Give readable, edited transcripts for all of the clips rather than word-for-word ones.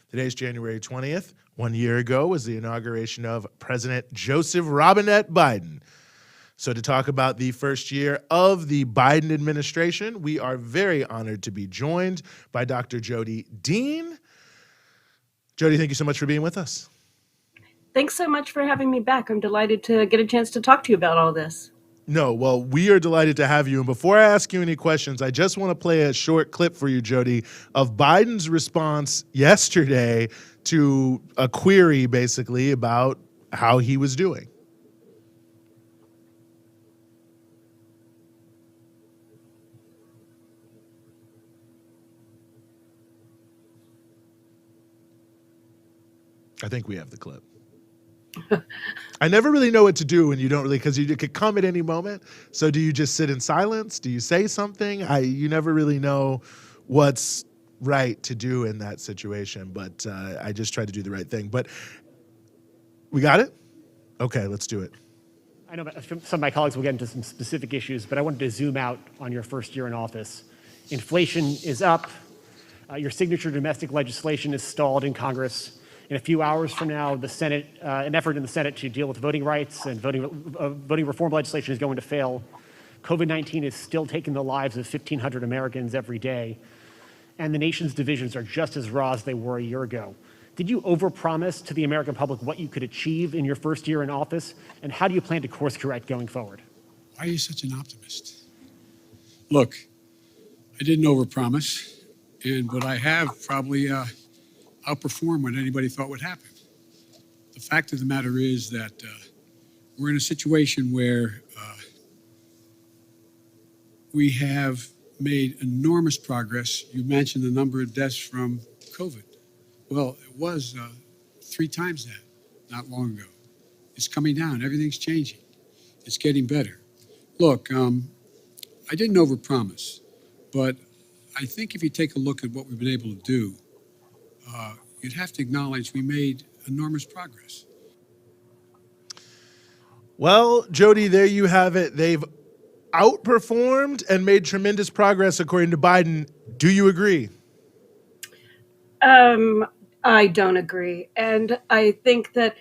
Today's January 20th. 1 year ago was the inauguration of President Joseph Robinette Biden. So to talk about the first year of the Biden administration, we are very honored to be joined by Dr. Jodi Dean. Jodi, thank you so much for being with us. Thanks so much for having me back. I'm delighted to get a chance to talk to you about all this. No, well, we are delighted to have you. And before I ask you any questions, I just want to play a short clip for you, Jodi, of Biden's response yesterday to a query, basically, about how he was doing. I think we have the clip. I never really know what to do when you don't really, because you could come at any moment. So do you just sit in silence? Do you say something? You never really know what's right to do in that situation, but I just try to do the right thing. But we got it? Okay, let's do it. I know some of my colleagues will get into some specific issues, but I wanted to zoom out on your first year in office. Inflation is up. Your signature domestic legislation is stalled in Congress. In a few hours from now, the Senate, an effort in the Senate to deal with voting rights and voting reform legislation is going to fail. COVID-19 is still taking the lives of 1,500 Americans every day, and the nation's divisions are just as raw as they were a year ago. Did you overpromise to the American public what you could achieve in your first year in office, and how do you plan to course correct going forward? Why are you such an optimist? Look, I didn't overpromise, but I have probably outperform what anybody thought would happen. The fact of the matter is that we're in a situation where we have made enormous progress. You mentioned the number of deaths from COVID. Well, it was 3 times that not long ago. It's coming down. Everything's changing. It's getting better. Look, I didn't overpromise, but I think if you take a look at what we've been able to do, you'd have to acknowledge we made enormous progress. Well, Jodi, there you have it. They've outperformed and made tremendous progress, according to Biden. Do you agree? I don't agree. And I think that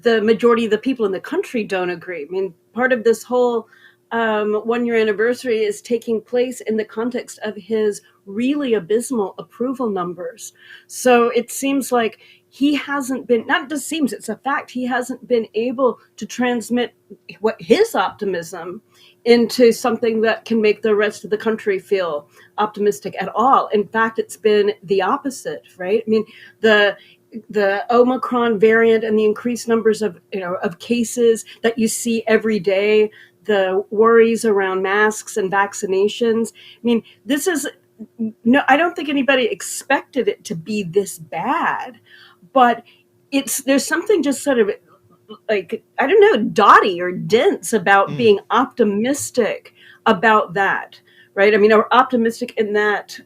the majority of the people in the country don't agree. I mean, part of this whole 1-year anniversary is taking place in the context of his really abysmal approval numbers. So it seems like he hasn't been, not just seems, it's a fact, he hasn't been able to transmit what his optimism into something that can make the rest of the country feel optimistic at all. In fact, it's been the opposite, right? I mean, the Omicron variant and the increased numbers of cases that you see every day, the worries around masks and vaccinations. I mean, this is, no, I don't think anybody expected it to be this bad, but there's something just sort of like, I don't know, dotty or dense about being optimistic about that. Right. I mean, or optimistic in that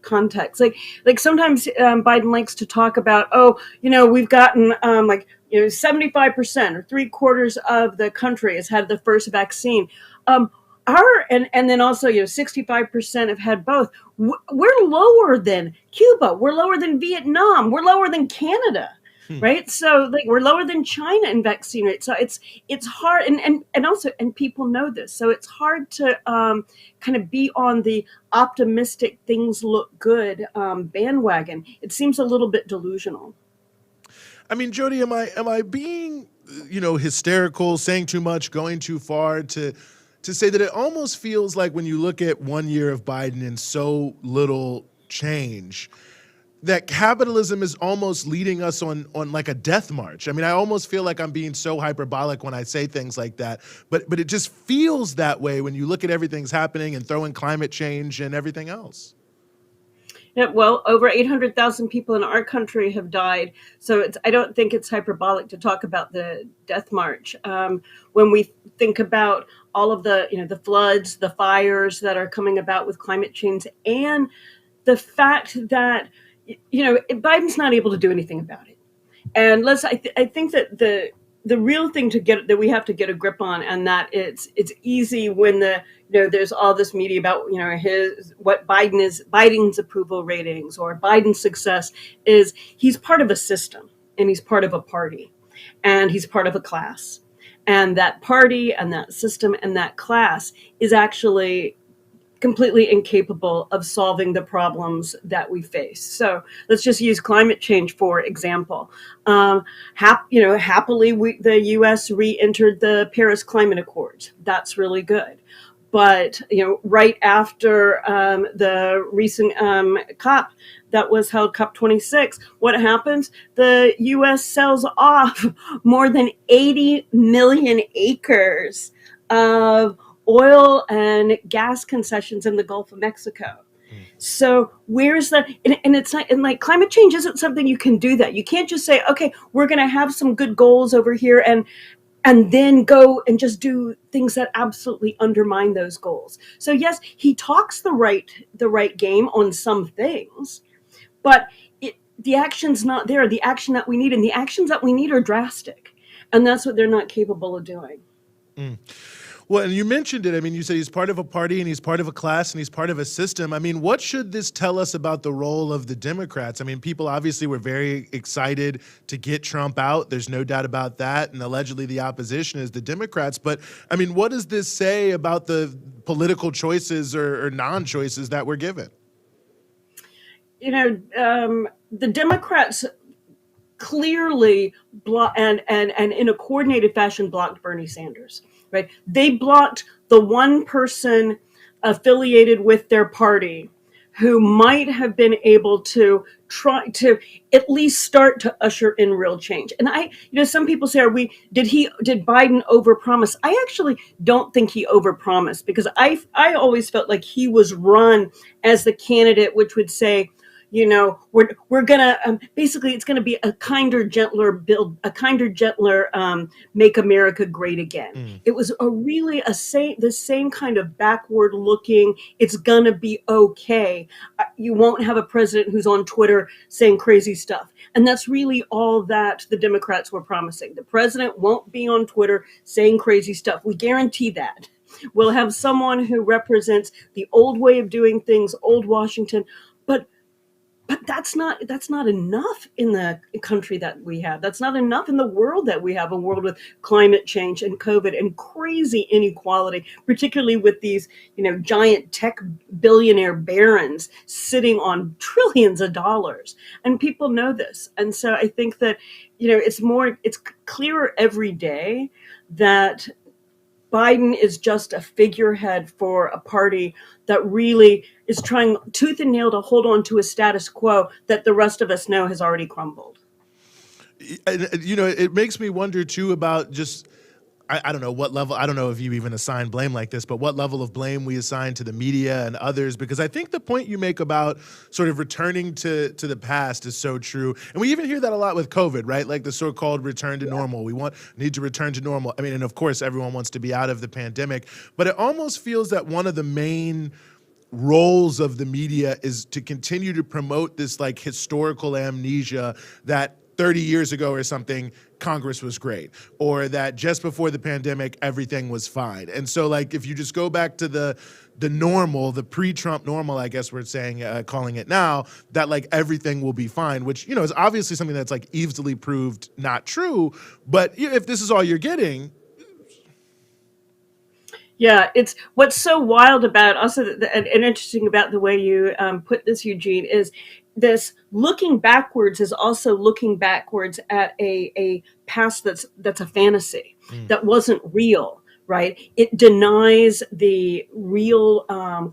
context. Like sometimes Biden likes to talk about, we've gotten 75% or 3/4 of the country has had the first vaccine. And then also 65% have had both. We're lower than Cuba. We're lower than Vietnam. We're lower than Canada. Right. So we're lower than China in vaccine rate. So it's hard. And also people know this. So it's hard to kind of be on the optimistic things look good bandwagon. It seems a little bit delusional. I mean, Jodi, am I being, hysterical, saying too much, going too far to say that it almost feels like when you look at 1 year of Biden and so little change, that capitalism is almost leading us on like a death march. I mean, I almost feel like I'm being so hyperbolic when I say things like that, but it just feels that way when you look at everything's happening and throw in climate change and everything else. Yeah, well, over 800,000 people in our country have died. So I don't think it's hyperbolic to talk about the death march. When we think about all of the, the floods, the fires that are coming about with climate change, and the fact that Biden's not able to do anything about it. And I think that the real thing that we have to get a grip on, and that it's easy when there's all this media about what Biden's approval ratings or Biden's success is. He's part of a system, and he's part of a party, and he's part of a class, and that party and that system and that class is actually completely incapable of solving the problems that we face. So let's just use climate change, for example. Happily, the U.S. re-entered the Paris Climate Accords. That's really good. But right after the recent COP that was held, COP 26, what happens? The U.S. sells off more than 80 million acres of oil and gas concessions in the Gulf of Mexico. So where's that? And it's not, and like climate change isn't something you can do that. You can't just say, okay, we're going to have some good goals over here and then go and just do things that absolutely undermine those goals. So yes, he talks the right game on some things, but the action's not there. The action that we need, and the actions that we need are drastic, and that's what they're not capable of doing. Mm. Well, and you mentioned it. I mean, you said he's part of a party and he's part of a class and he's part of a system. I mean, what should this tell us about the role of the Democrats? I mean, people obviously were very excited to get Trump out. There's no doubt about that. And allegedly the opposition is the Democrats. But I mean, what does this say about the political choices or non-choices that were given? The Democrats clearly and in a coordinated fashion blocked Bernie Sanders. Right? They blocked the one person affiliated with their party who might have been able to try to at least start to usher in real change. And some people say, did Biden overpromise? I actually don't think he overpromised, because I always felt like he was run as the candidate which would say, we're gonna basically, it's gonna be a kinder, gentler Make America Great Again. It was the same kind of backward looking. It's gonna be okay. You won't have a president who's on Twitter saying crazy stuff, and that's really all that the Democrats were promising. The president won't be on Twitter saying crazy stuff. We guarantee that. We'll have someone who represents the old way of doing things, old Washington, but that's not enough in the country that we have. That's not enough in the world that we have, a world with climate change and COVID and crazy inequality, particularly with these, giant tech billionaire barons sitting on trillions of dollars. And people know this. And so I think that, it's clearer every day that Biden is just a figurehead for a party that really is trying tooth and nail to hold on to a status quo that the rest of us know has already crumbled. It makes me wonder too about just, I don't know what level, I don't know if you even assign blame like this, but what level of blame we assign to the media and others, because I think the point you make about sort of returning to the past is so true. And we even hear that a lot with COVID, right? Like the so-called return to normal. We need to return to normal. I mean, and of course, everyone wants to be out of the pandemic, but it almost feels that one of the main roles of the media is to continue to promote this like historical amnesia that 30 years ago or something, Congress was great, or that just before the pandemic, everything was fine. And so like, if you just go back to the normal, the pre-Trump normal, I guess we're saying, calling it now, that like everything will be fine, which, is obviously something that's like easily proved not true. But if this is all you're getting. Yeah, it's what's so wild about also and interesting about the way you put this, Eugene, is this looking backwards is also looking backwards at a past that's a fantasy, that wasn't real. Right? It denies the real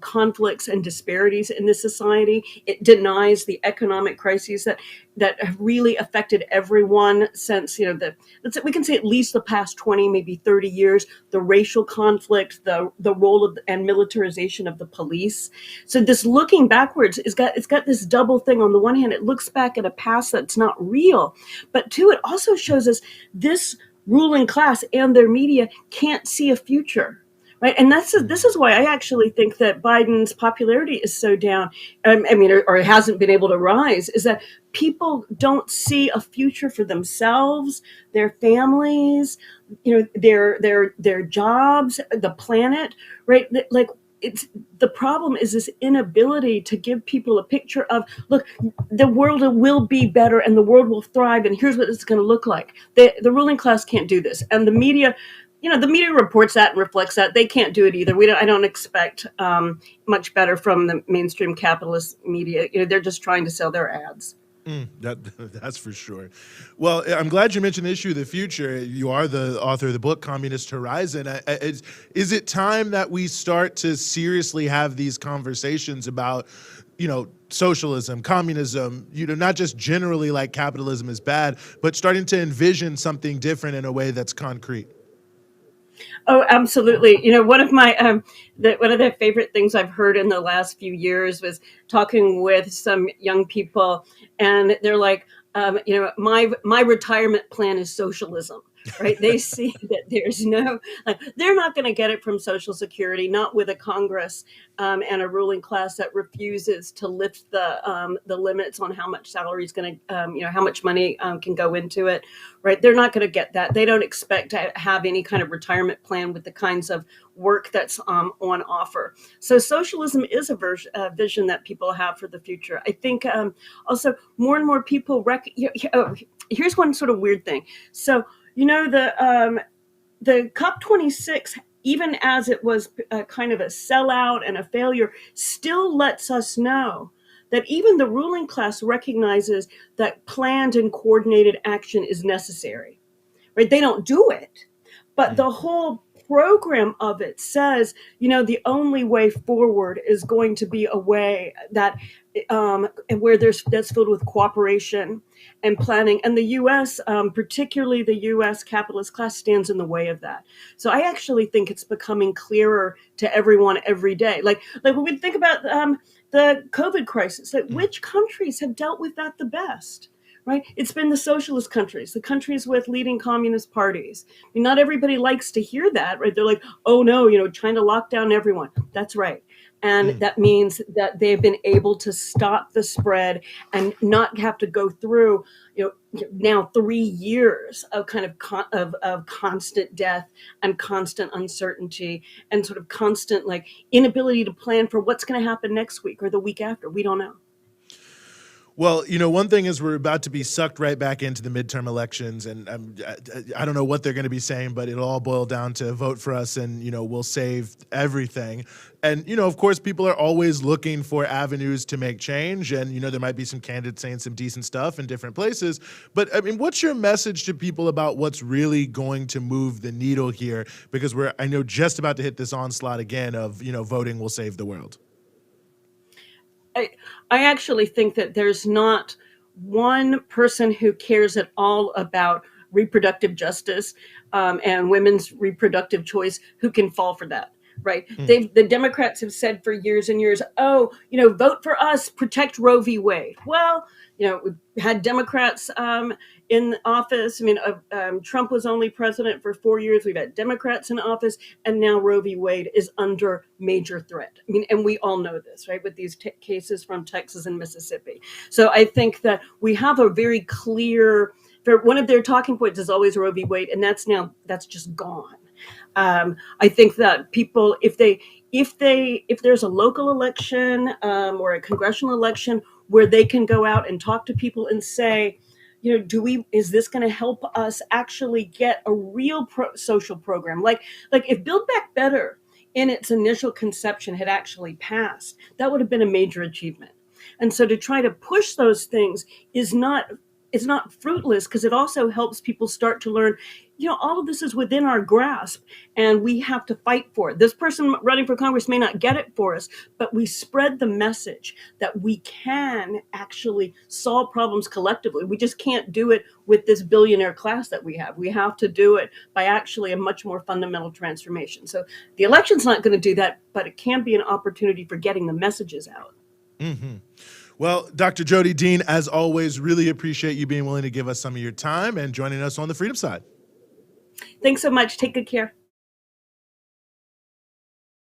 conflicts and disparities in this society. It denies the economic crises that have really affected everyone since, we can say at least the past 20, maybe 30 years, the racial conflict, the role of and militarization of the police. So this looking backwards it's got this double thing. On the one hand, it looks back at a past that's not real, but two, it also shows us this ruling class and their media can't see a future, right? And this is why I actually think that Biden's popularity is so down. Or hasn't been able to rise. Is that people don't see a future for themselves, their families, their jobs, the planet, right? Like it's the problem is this inability to give people a picture of, look, the world will be better and the world will thrive, and here's what it's going to look like. The ruling class can't do this, and the media. The media reports that and reflects that. They can't do it either. I don't expect much better from the mainstream capitalist media. They're just trying to sell their ads. That's for sure. Well, I'm glad you mentioned the issue of the future. You are the author of the book, Communist Horizon. Is it time that we start to seriously have these conversations about, socialism, communism, not just generally like capitalism is bad, but starting to envision something different in a way that's concrete? Oh, absolutely. One of my one of the favorite things I've heard in the last few years was talking with some young people, and they're like, my retirement plan is socialism. Right? They see that there's they're not going to get it from Social Security, not with a Congress and a ruling class that refuses to lift the limits on how much salary is going to, how much money can go into it. Right? They're not going to get that. They don't expect to have any kind of retirement plan with the kinds of work that's on offer. So socialism is a vision that people have for the future. I think also more and more people here's one sort of weird thing. So the COP26, even as it was kind of a sellout and a failure, still lets us know that even the ruling class recognizes that planned and coordinated action is necessary. Right? They don't do it, but the whole program of it says, the only way forward is going to be a way that where that's filled with cooperation and planning. And the U.S., particularly the U.S. capitalist class, stands in the way of that. So I actually think it's becoming clearer to everyone every day. Like when we think about the COVID crisis, which countries have dealt with that the best? Right? It's been the socialist countries, the countries with leading communist parties. Not everybody likes to hear that, right? They're like, oh no, trying to lock down everyone. That's right. And that means that they've been able to stop the spread and not have to go through, now 3 years of kind of constant death and constant uncertainty and sort of constant inability to plan for what's going to happen next week or the week after. We don't know. Well, one thing is we're about to be sucked right back into the midterm elections, and I don't know what they're going to be saying, but it'll all boil down to vote for us and, we'll save everything. And, of course, people are always looking for avenues to make change, and, there might be some candidates saying some decent stuff in different places. But, what's your message to people about what's really going to move the needle here? Because I know, just about to hit this onslaught again of, voting will save the world. I actually think that there's not one person who cares at all about reproductive justice and women's reproductive choice who can fall for that. Right. The Democrats have said for years and years, vote for us, protect Roe v. Wade. Well, we've had Democrats in office. Trump was only president for 4 years. We've had Democrats in office, and now Roe v. Wade is under major threat. And we all know this, right, with these cases from Texas and Mississippi. So I think that we have a very clear, one of their talking points is always Roe v. Wade, and that's just gone. I think that people, if there's a local election or a congressional election where they can go out and talk to people and say, is this going to help us actually get a real social program? Like if Build Back Better in its initial conception had actually passed, that would have been a major achievement. And so to try to push those things is not fruitless, because it also helps people start to learn, all of this is within our grasp and we have to fight for it. This person running for Congress may not get it for us, but we spread the message that we can actually solve problems collectively. We just can't do it with this billionaire class that we have. We have to do it by actually a much more fundamental transformation. So the election's not going to do that, but it can be an opportunity for getting the messages out. Mm-hmm. Well, Dr. Jodi Dean, as always, really appreciate you being willing to give us some of your time and joining us on the Freedom Side. Thanks so much. Take good care.